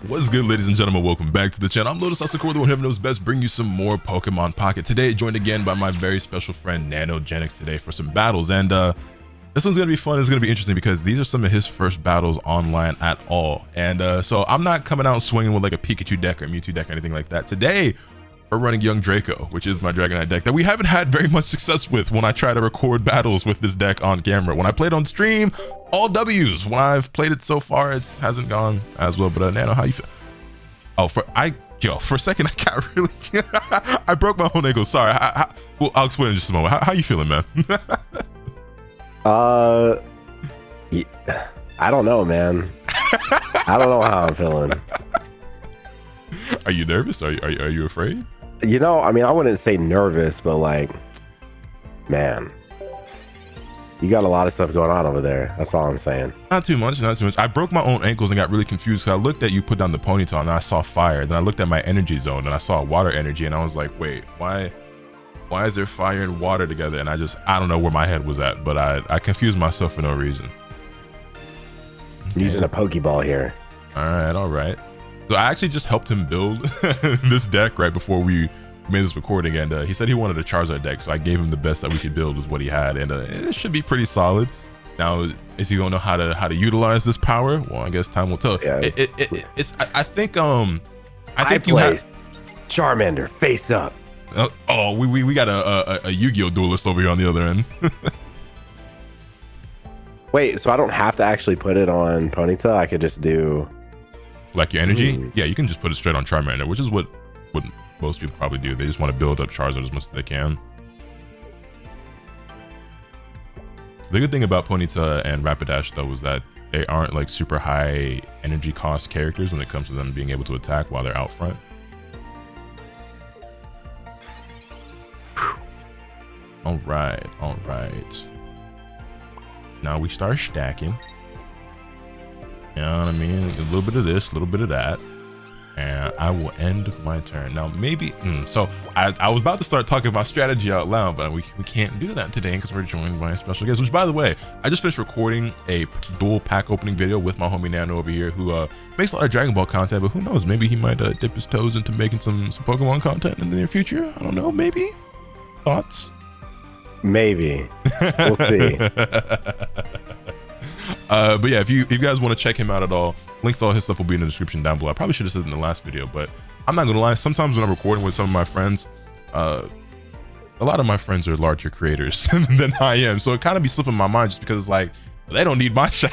What's good, ladies and gentlemen? Welcome back to the channel. I'm LotusAsakura, the one who knows best, bring you some more Pokemon Pocket. Today, joined again by my very special friend Nanogenix today for some battles. And this one's gonna be fun. It's gonna be interesting because these are some of his first battles online at all. And so I'm not coming out swinging with like a Pikachu deck or Mewtwo deck or anything like that. Today, we're running Young Draco, which is my Dragonite deck that we haven't had very much success with when I try to record battles with this deck on camera. When I played on stream, all W's. When I've played it so far, it hasn't gone as well. But Nano, how you feel? Oh, for a second, I got really I broke my own ankle. Sorry. Well, I'll explain in just a moment. How you feeling, man? I don't know, man. I don't know how I'm feeling. Are you nervous? Are you afraid? You know, I mean, I wouldn't say nervous, but like, man, you got a lot of stuff going on over there. That's all I'm saying. Not too much, not too much. I broke my own ankles and got really confused because I looked at you put down the ponytail and I saw fire. Then I looked at my energy zone and I saw water energy and I was like, wait, why is there fire and water together? And I don't know where my head was at, but I confused myself for no reason. Using a Pokeball here. All right. So I actually just helped him build this deck right before we made this recording, and he said he wanted a Charizard deck, so I gave him the best that we could build was what he had, and it should be pretty solid. Now, is he gonna know how to utilize this power? Well, I guess time will tell. Yeah. I think you placed Charmander face up. We got a Yu-Gi-Oh duelist over here on the other end. Wait, so I don't have to actually put it on Ponyta? I could just do like your energy? Yeah, you can just put it straight on Charmander, which is what most people probably do. They just want to build up Charizard as much as they can. The good thing about Ponyta and Rapidash though is that they aren't like super high energy cost characters when it comes to them being able to attack while they're out front. All right. Now we start stacking. You know what I mean? A little bit of this, a little bit of that. And I will end my turn. Now, maybe, so I was about to start talking about strategy out loud, but we can't do that today because we're joined by a special guest, which, by the way, I just finished recording a dual pack opening video with my homie Nano over here, who makes a lot of Dragon Ball content, but who knows? Maybe he might dip his toes into making some Pokemon content in the near future. I don't know, maybe? Thoughts? Maybe. We'll see. But yeah, if you guys want to check him out at all, links to all his stuff will be in the description down below. I probably should have said it in the last video, but I'm not gonna lie, sometimes when I'm recording with some of my friends, a lot of my friends are larger creators than I am, so it kind of be slipping my mind just because it's like, they don't need my shout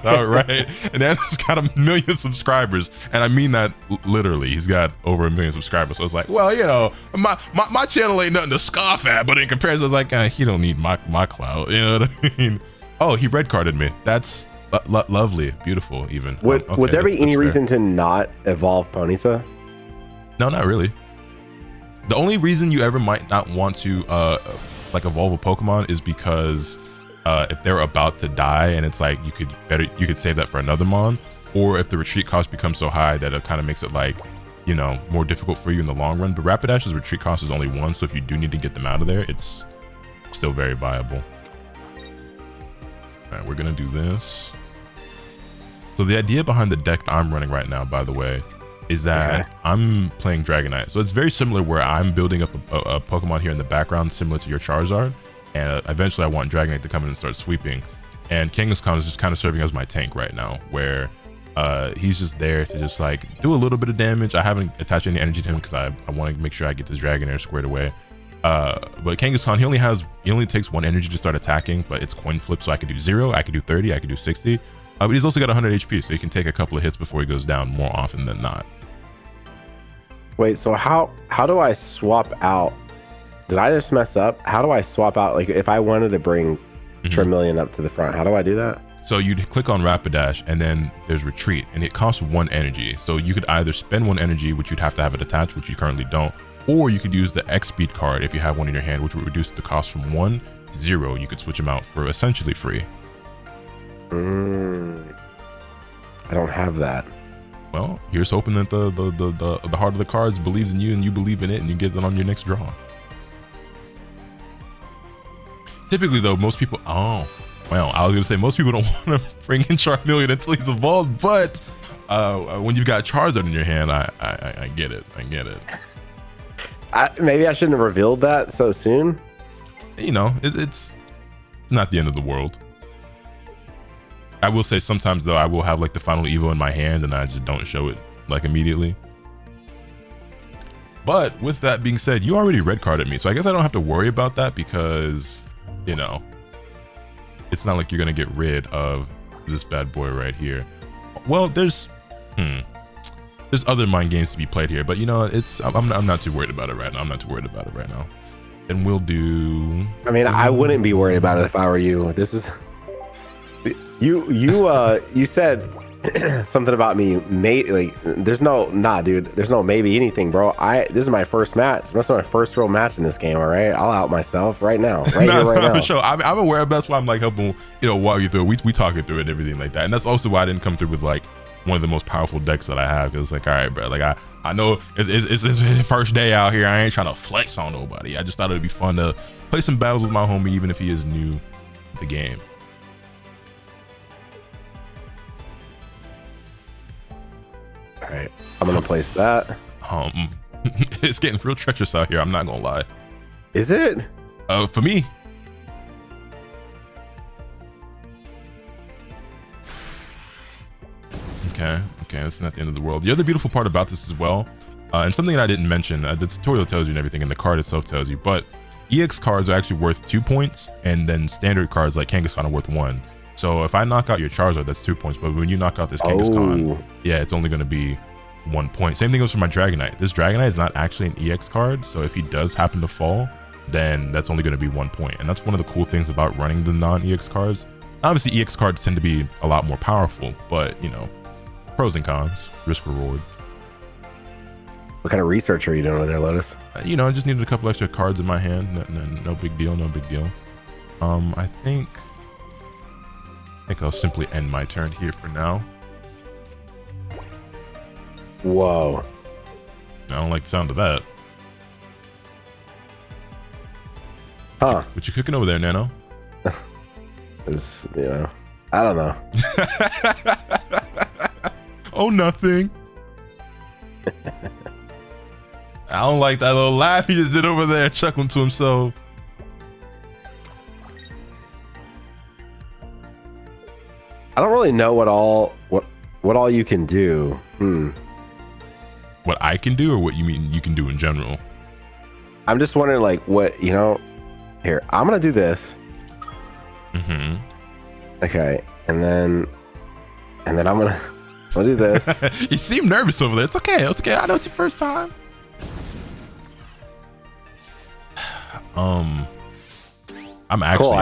out, right? And then he's got 1 million subscribers, and I mean that literally. He's got over 1 million subscribers, so it's like, well, you know, my channel ain't nothing to scoff at, but in comparison, it's like, he don't need my clout, you know what I mean? Oh, he red carded me. That's lovely, beautiful, even. Would there be any reason to not evolve Ponyta? No, not really. The only reason you ever might not want to like evolve a Pokemon is because if they're about to die and it's like you could save that for another mon, or if the retreat cost becomes so high that it kind of makes it like, you know, more difficult for you in the long run. But Rapidash's retreat cost is only 1, so if you do need to get them out of there, it's still very viable. All right, we're gonna do this. So the idea behind the deck that I'm running right now, by the way, is that I'm playing Dragonite. So it's very similar where I'm building up a Pokemon here in the background, similar to your Charizard. And eventually I want Dragonite to come in and start sweeping. And Kangaskhan is just kind of serving as my tank right now, where he's just there to just like do a little bit of damage. I haven't attached any energy to him because I want to make sure I get this Dragonair squared away. But Kangaskhan, he only takes 1 energy to start attacking, but it's coin flip, so I could do 0, I could do 30, I could do 60. But he's also got 100 HP, so he can take a couple of hits before he goes down more often than not. Wait, so how do I swap out? Did I just mess up? How do I swap out? Like, if I wanted to bring Charmeleon up to the front, how do I do that? So you'd click on Rapidash, and then there's retreat, and it costs 1 energy. So you could either spend 1 energy, which you'd have to have it attached, which you currently don't, or you could use the X speed card if you have one in your hand, which would reduce the cost from 1 to 0. You could switch them out for essentially free. I don't have that. Well, here's hoping that the heart of the cards believes in you and you believe in it, and you get that on your next draw. Typically though, most people, well, I was gonna say most people don't want to bring in Charmeleon until he's evolved, but when you've got Charizard in your hand, I get it. I get it. Maybe I shouldn't have revealed that so soon. You know, it's not the end of the world. I will say sometimes though, I will have like the final Evo in my hand and I just don't show it like immediately. But with that being said, you already red carded me, so I guess I don't have to worry about that because, you know, it's not like you're gonna get rid of this bad boy right here. Well, there's other mind games to be played here, but you know, I'm not too worried about it right now. I'm not too worried about it right now. And we'll do. I mean, I wouldn't be worried about it if I were you. This is you said something about me, mate. Like, there's no dude. There's no maybe anything, bro. This is my first match. This is my first real match in this game. All right, I'll out myself right now, right here, right now. For sure. I'm aware of. That's why I'm like helping, you know, walk you through. We talking through it and everything like that. And that's also why I didn't come through with like one of the most powerful decks that I have. Because like, all right, bro. Like I know it's his first day out here. I ain't trying to flex on nobody. I just thought it'd be fun to play some battles with my homie, even if he is new to the game. All right, I'm gonna place that. It's getting real treacherous out here. I'm not gonna lie. Is it? For me. Okay, that's not the end of the world. The other beautiful part about this as well, and something that I didn't mention, the tutorial tells you and everything, and the card itself tells you, but EX cards are actually worth 2 points, and then standard cards like Kangaskhan are worth 1. So if I knock out your Charizard, that's 2 points, but when you knock out this Kangaskhan, yeah, it's only going to be 1 point. Same thing goes for my Dragonite. This Dragonite is not actually an EX card, so if he does happen to fall, then that's only going to be 1 point. And that's one of the cool things about running the non-EX cards. Obviously, EX cards tend to be a lot more powerful, but, you know, pros and cons, risk reward. What kind of research are you doing over there, Lotus? You know, I just needed a couple extra cards in my hand. No big deal, no big deal. I think I'll simply end my turn here for now. Whoa. I don't like the sound of that. Huh. What you cooking over there, Nano? Is, you know, I don't know. Oh, nothing. I don't like that little laugh he just did over there, chuckling to himself. I don't really know what all you can do. What I can do, or what you mean you can do in general? I'm just wondering, like, what, you know. Here, I'm gonna do this. Okay, and then I'm gonna do this. You seem nervous over there. It's okay. It's okay. I know it's your first time. I'm actually cool.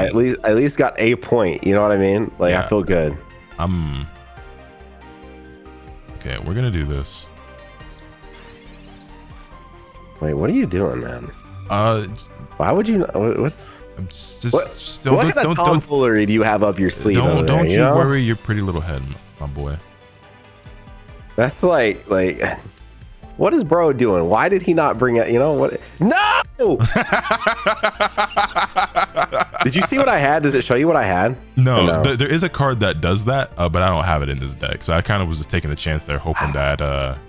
I at least got a point. You know what I mean? Like, yeah. I feel good. Okay, we're gonna do this. Wait, what are you doing, man? Why would you? What's? What kind of tomfoolery do you have up your sleeve? Don't you worry your pretty little head, my boy. That's like, what is bro doing? Why did he not bring it? You know what? No! Did you see what I had? Does it show you what I had? No, there is a card that does that, but I don't have it in this deck. So I kind of was just taking a chance there, hoping that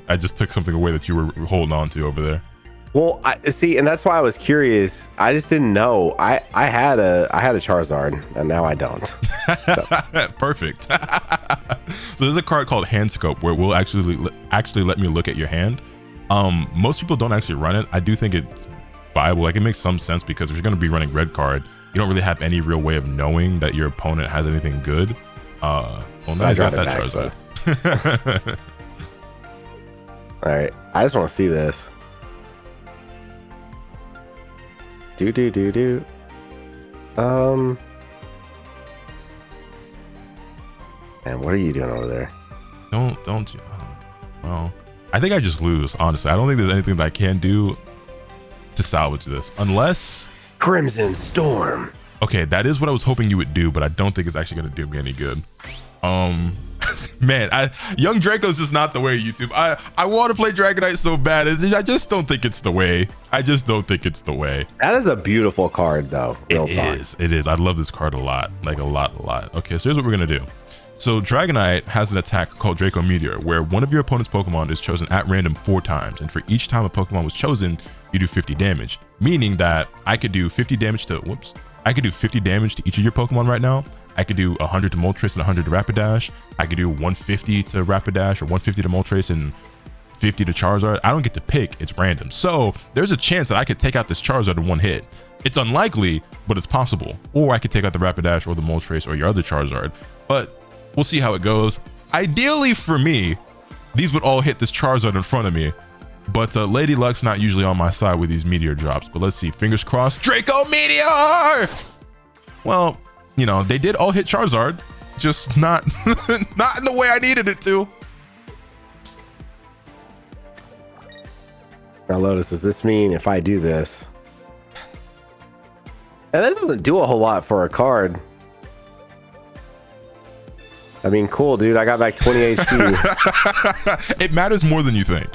I just took something away that you were holding on to over there. Well, I see, and that's why I was curious. I just didn't know. I had a Charizard, and now I don't. So. Perfect. So there's a card called Hand Scope where it will actually let me look at your hand. Most people don't actually run it. I do think it's viable. Like, it makes some sense because if you're going to be running red card, you don't really have any real way of knowing that your opponent has anything good. Well, now he's got that Charizard. So. All right, I just want to see this. And what are you doing over there? Don't you? Well, I think I just lose, honestly. I don't think there's anything that I can do to salvage this, unless Crimson Storm. Okay, that is what I was hoping you would do, but I don't think it's actually going to do me any good. Man, Young Draco's just not the way, YouTube. I want to play Dragonite so bad. I just don't think it's the way. I just don't think it's the way. That is a beautiful card, though. It is. I love this card a lot. Like, a lot. Okay, so here's what we're going to do. So Dragonite has an attack called Draco Meteor, where one of your opponent's Pokemon is chosen at random 4 times, and for each time a Pokemon was chosen, you do 50 damage. Meaning that I could do 50 damage to I could do 50 damage to each of your Pokemon right now. I could do 100 to Moltres and 100 to Rapidash. I could do 150 to Rapidash or 150 to Moltres and 50 to Charizard. I don't get to pick, it's random. So there's a chance that I could take out this Charizard in one hit. It's unlikely, but it's possible. Or I could take out the Rapidash or the Moltres or your other Charizard. But we'll see how it goes. Ideally for me, these would all hit this Charizard in front of me. But Lady Luck's not usually on my side with these meteor drops. But let's see, fingers crossed. Draco Meteor! Well, you know, they did all hit Charizard, just not not in the way I needed it to. Now, Lotus, does this mean if I do this? And this doesn't do a whole lot for a card. I mean, cool, dude. I got back 20 HP. It matters more than you think.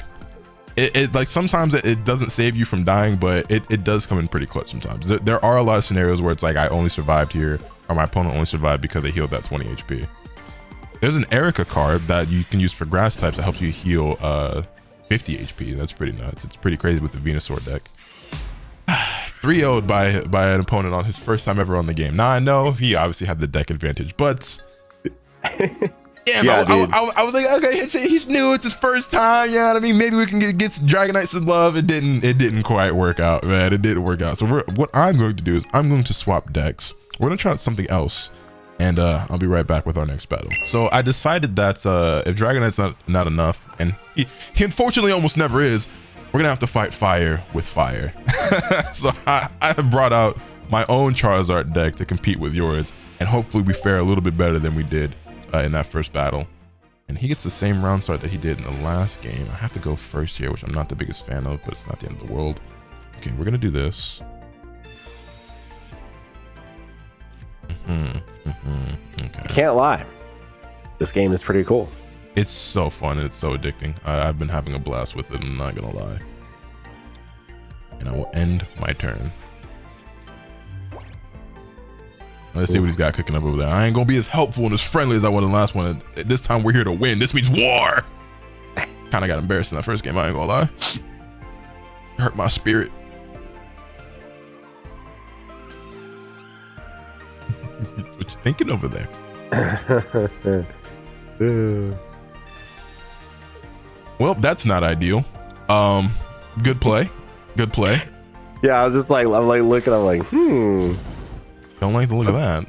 It like sometimes it doesn't save you from dying, but it does come in pretty clutch sometimes. There are a lot of scenarios where it's like I only survived here, or my opponent only survived because they healed that 20 HP. There's an Erica card that you can use for grass types that helps you heal 50 HP. That's pretty nuts. It's pretty crazy with the Venusaur deck. 3-0'd by an opponent on his first time ever on the game. Now I know he obviously had the deck advantage, but yeah, I was like, okay, he's new. It's his first time. You know what I mean? Maybe we can get Dragonite some love. It didn't quite work out, man. It didn't work out. So what I'm going to do is I'm going to swap decks. We're going to try out something else, and I'll be right back with our next battle. So I decided that if Dragonite's not enough, and he unfortunately almost never is, we're gonna have to fight fire with fire. So I have brought out my own Charizard deck to compete with yours, and hopefully we fare a little bit better than we did in that first battle. And he gets the same round start that he did in the last game. I have to go first here, which I'm not the biggest fan of, but it's not the end of the world. Okay, we're gonna do this. Okay. I can't lie. This game is pretty cool. It's so fun and it's so addicting. I've been having a blast with it, I'm not gonna lie. And I will end my turn. Let's see what he's got cooking up over there. I ain't gonna be as helpful and as friendly as I was in the last one. This time we're here to win. This means war. Kinda got embarrassed in that first game, I ain't gonna lie. Hurt my spirit. What you thinking over there? Well, that's not ideal. Good play. Good play. Yeah, I was just like, I'm like looking, I'm like, Don't like the look of that.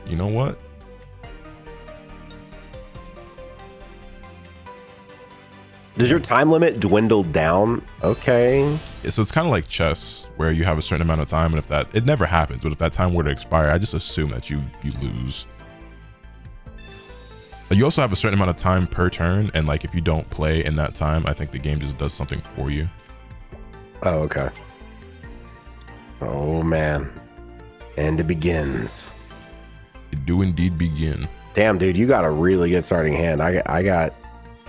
You know what? Does your time limit dwindle down? Okay. Yeah, so it's kind of like chess, where you have a certain amount of time, and if it never happens, but if that time were to expire, I just assume that you lose. You also have a certain amount of time per turn, and like if you don't play in that time, I think the game just does something for you. Oh, okay. Oh man. And it begins. It do indeed begin. Damn, dude, you got a really good starting hand. I got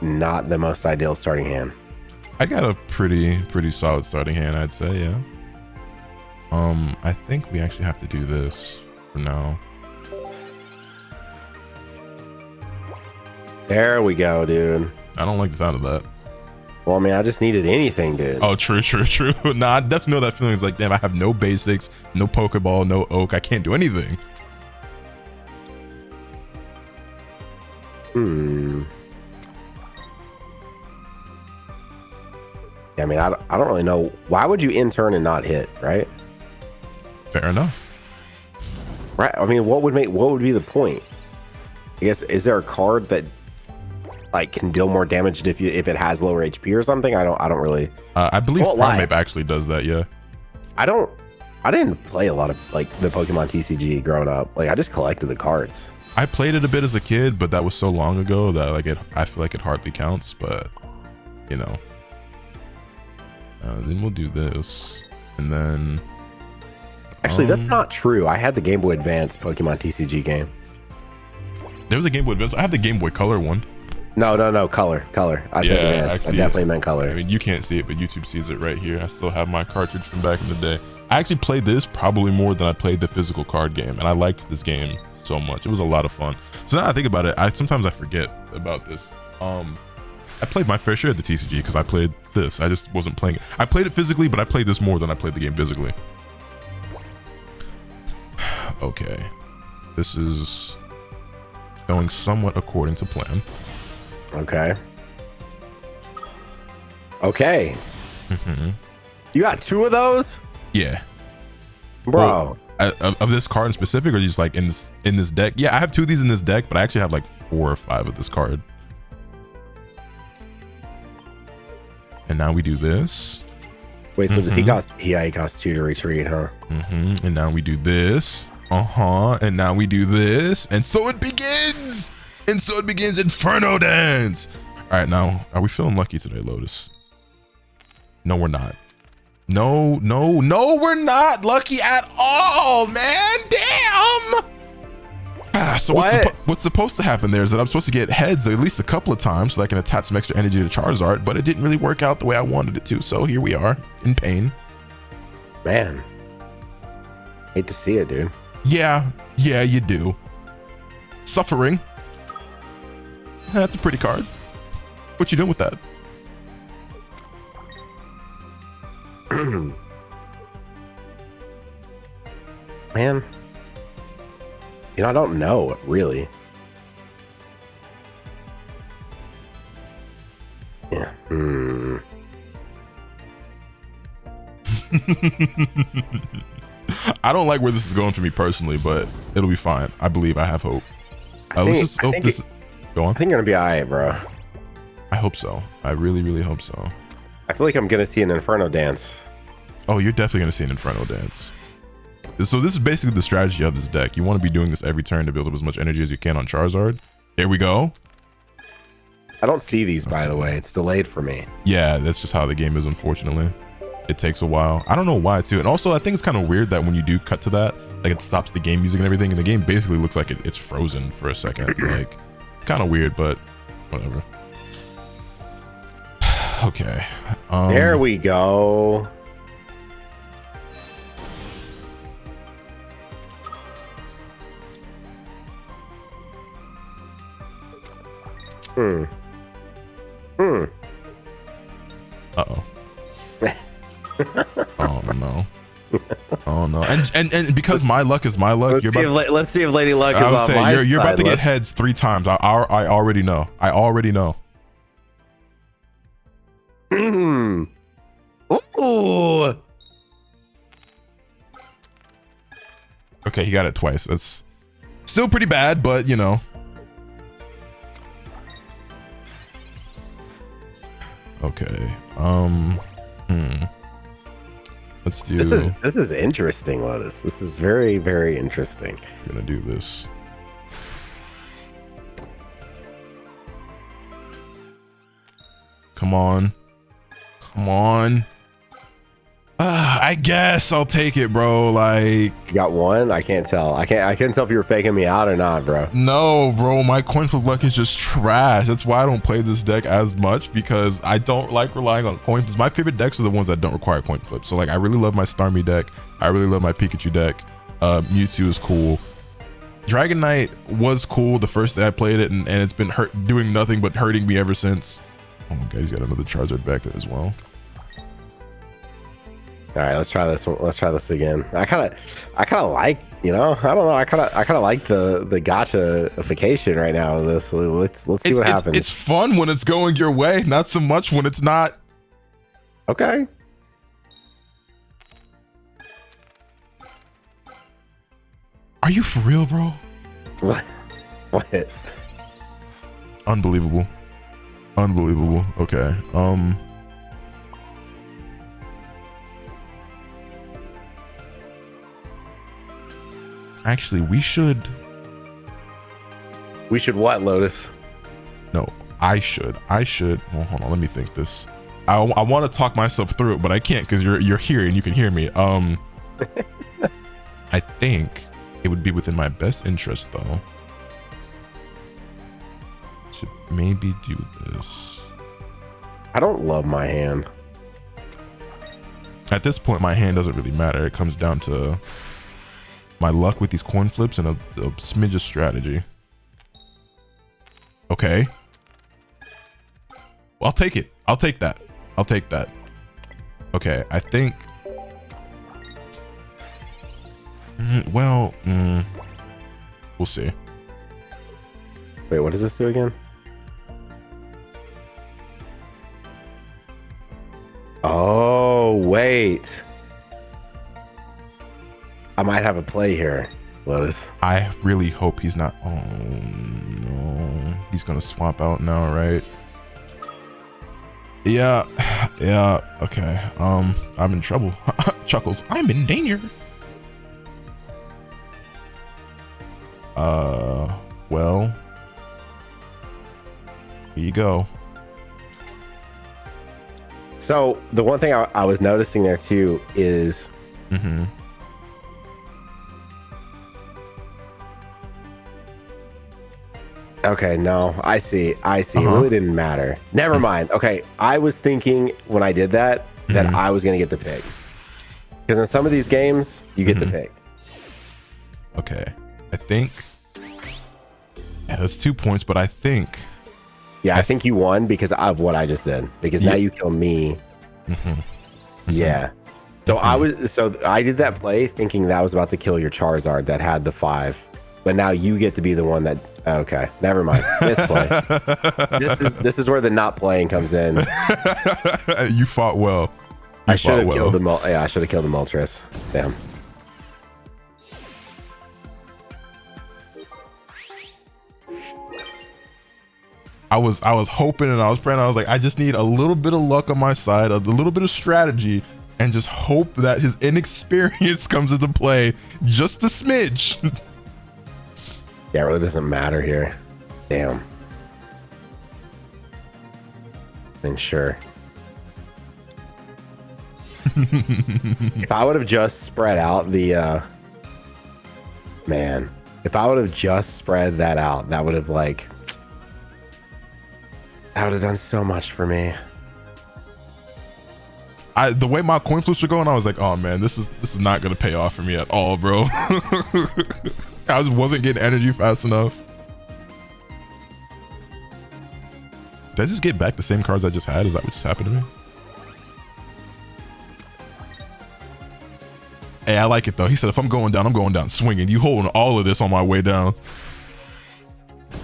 not the most ideal starting hand. I got a pretty solid starting hand, I'd say, yeah. I think we actually have to do this for now. There we go, dude. I don't like the sound of that. Well, I mean, I just needed anything, dude. Oh, true. Nah, I definitely know that feeling. It's like, damn, I have no basics, no Pokeball, no Oak. I can't do anything. I mean, I don't really know. Why would you in-turn and not hit, right? Fair enough. Right. I mean, what would be the point? I guess, is there a card that like can deal more damage if it has lower HP or something? I don't really. I believe Primeape actually does that. Yeah. I didn't play a lot of like the Pokemon TCG growing up. Like I just collected the cards. I played it a bit as a kid, but that was so long ago that like I feel like it hardly counts. But you know. Then we'll do this, and then. Actually, that's not true. I had the Game Boy Advance Pokemon TCG game. There was a Game Boy Advance. I have the Game Boy Color one. No, color. I said advanced. I definitely meant color. I mean, you can't see it, but YouTube sees it right here. I still have my cartridge from back in the day. I actually played this probably more than I played the physical card game, and I liked this game so much. It was a lot of fun. So now I think about it, sometimes I forget about this. I played my fair share of the TCG because I played this. I just wasn't playing it. I played it physically, but I played this more than I played the game physically. Okay, this is going somewhat according to plan. Okay. You got 2 of those? Yeah, bro. Well, of this card in specific, or just like in this deck? Yeah, I have 2 of these in this deck, but I actually have like 4 or 5 of this card. And now we do this. Wait, so does he cost? Yeah, he costs 2 to retreat, huh? And now we do this. And now we do this. And so it begins. Inferno Dance. All right, now are we feeling lucky today, Lotus? No, we're not. No, we're not lucky at all, man. Damn. So what's supposed to happen there is that I'm supposed to get heads at least a couple of times so that I can attach some extra energy to Charizard, but it didn't really work out the way I wanted it to. So here we are in pain. Man, hate to see it, dude. Yeah, you do. Suffering. That's a pretty card. What you doing with that? Man, you know, I don't know, really. Yeah. I don't like where this is going for me personally, but it'll be fine. I believe. I have hope. Let's just hope this. Go on. I think I'm gonna be alright, bro. I hope so. I really, really hope so. I feel like I'm gonna see an Inferno Dance. Oh, you're definitely gonna see an Inferno Dance. So this is basically the strategy of this deck. You want to be doing this every turn to build up as much energy as you can on Charizard. There we go. I don't see these, by the way. It's delayed for me. Yeah, that's just how the game is, unfortunately. It takes a while. I don't know why, too. And also, I think it's kind of weird that when you do cut to that, like it stops the game music and everything, and the game basically looks like it's frozen for a second. Like, kind of weird, but whatever. Okay. There we go. Uh-oh. Oh no. Oh no. And because my luck is my luck, let's see if Lady Luck is on my side. You're about to get heads 3 times. I already know. Ooh. Okay, he got it twice. That's still pretty bad, but you know. Okay. Let's do. This is interesting, Lotus. This is very, very interesting. I'm gonna do this. Come on. I guess I'll take it, bro. Like, you got one? I can't tell. I can't tell if you were faking me out or not, bro. No, bro. My coin flip luck is just trash. That's why I don't play this deck as much, because I don't like relying on coin flips. My favorite decks are the ones that don't require coin flips. So like, I really love my Starmie deck. I really love my Pikachu deck. Mewtwo is cool. Dragonite was cool the first day I played it, and it's been doing nothing but hurting me ever since. Oh my god, he's got another Charizard back there as well. All right, let's try this one. Let's try this again. I kind of like, you know, I don't know. I kind of like the gotcha-ification right now of this. Let's see what happens. It's fun when it's going your way, not so much when it's not. Okay. Are you for real, bro? What? What? Unbelievable. Okay. Actually, we should what, Lotus? No, I should. Well, hold on, let me think this. I want to talk myself through it, but I can't because you're here and you can hear me. I think it would be within my best interest, though, to maybe do this. I don't love my hand. At this point, my hand doesn't really matter. It comes down to my luck with these coin flips and a smidge of strategy. Okay. Well, I'll take it. I'll take that. I'll take that. Okay, I think... Well, we'll see. Wait, what does this do again? Oh, wait. I might have a play here, Lotus. I really hope he's not. Oh, no. He's going to swap out now, right? Yeah. Yeah. Okay. I'm in trouble. Chuckles. I'm in danger. Well. Here you go. So the one thing I was noticing there too is okay, no, I see. It really didn't matter. Never mind. Okay, I was thinking when I did that that I was gonna get the pick. Because in some of these games, you get the pick. Okay. I think that's 2 points, but I think I think you won because of what I just did. Because now you kill me. Yeah. So I did that play thinking that was about to kill your Charizard that had the 5. But now you get to be the one that okay. Never mind. Misplay. This is where the not playing comes in. You fought well. I should have killed the I should have killed the Moltres. Damn. I was hoping and I was praying. I was like, I just need a little bit of luck on my side, a little bit of strategy, and just hope that his inexperience comes into play just a smidge. Yeah, it really doesn't matter here. Damn. And sure. If I would have just spread out the man, if I would have just spread that out, that would have that would have done so much for me. The way my coin flips were going, I was like, oh man, this is not gonna pay off for me at all, bro. I just wasn't getting energy fast enough. Did I just get back the same cards I just had? Is that what just happened to me? Hey, I like it though. He said, if I'm going down swinging. You holding all of this on my way down.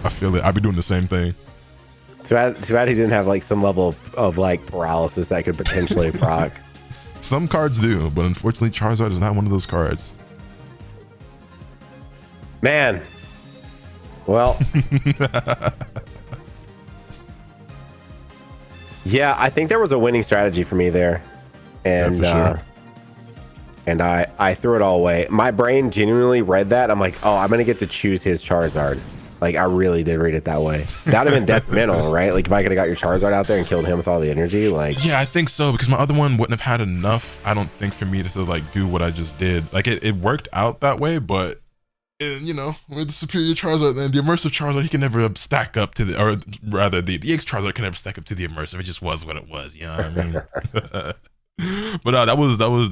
I feel it. I'd be doing the same thing. Too bad he didn't have some level of paralysis that could potentially proc. Some cards do, but unfortunately Charizard is not one of those cards. Man. Well. Yeah, I think there was a winning strategy for me there. And yeah, and I threw it all away. My brain genuinely read that. I'm like, oh, I'm gonna get to choose his Charizard. I really did read it that way. That would have been detrimental, right? If I could have got your Charizard out there and killed him with all the energy, yeah, I think so, because my other one wouldn't have had enough, I don't think, for me to do what I just did. It worked out that way, but with the superior Charizard and the immersive Charizard, he can never stack up to the, or rather the EX Charizard can never stack up to the immersive. It just was what it was, you know what I mean? But that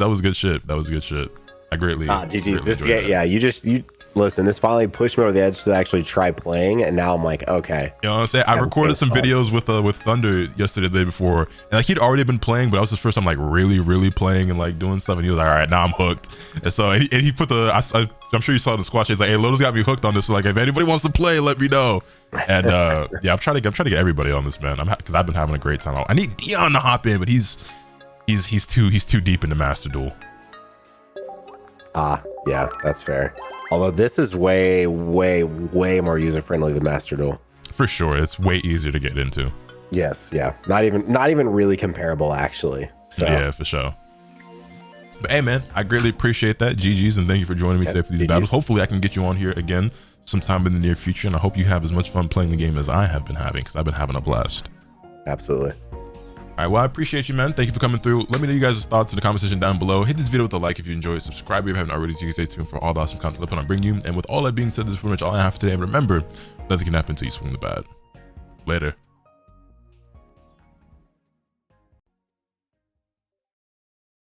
was good shit. That was good shit. I greatly GG's this game. Yeah, you listen, this finally pushed me over the edge to actually try playing, and now I'm like, okay. You know what I'm saying? I recorded some videos with Thunder yesterday, the day before, and he'd already been playing, but I was his first time really playing and doing stuff, and he was like, all right, now I'm hooked. And so he put I'm sure you saw the squad. He's like, hey, Lotus got me hooked on this. So if anybody wants to play, let me know. And yeah, I'm trying to get everybody on this, man. Because I've been having a great time. I need Dion to hop in, but he's too deep into Master Duel. Yeah, that's fair. Although this is way more user friendly than Master Duel. For sure, it's way easier to get into. Yes, yeah, not even really comparable actually. So. Yeah, for sure. But hey, man, I greatly appreciate that. GG's, and thank you for joining me today for these battles. Hopefully, I can get you on here again sometime in the near future, and I hope you have as much fun playing the game as I have been having, because I've been having a blast. Absolutely. All right, well, I appreciate you, man. Thank you for coming through. Let me know you guys' thoughts in the comment section down below. Hit this video with a like if you enjoyed. Subscribe if you haven't already, so you can stay tuned for all the awesome content I put on bring you. And with all that being said, this is pretty much all I have for today. And remember, nothing can happen until you swing the bat. Later.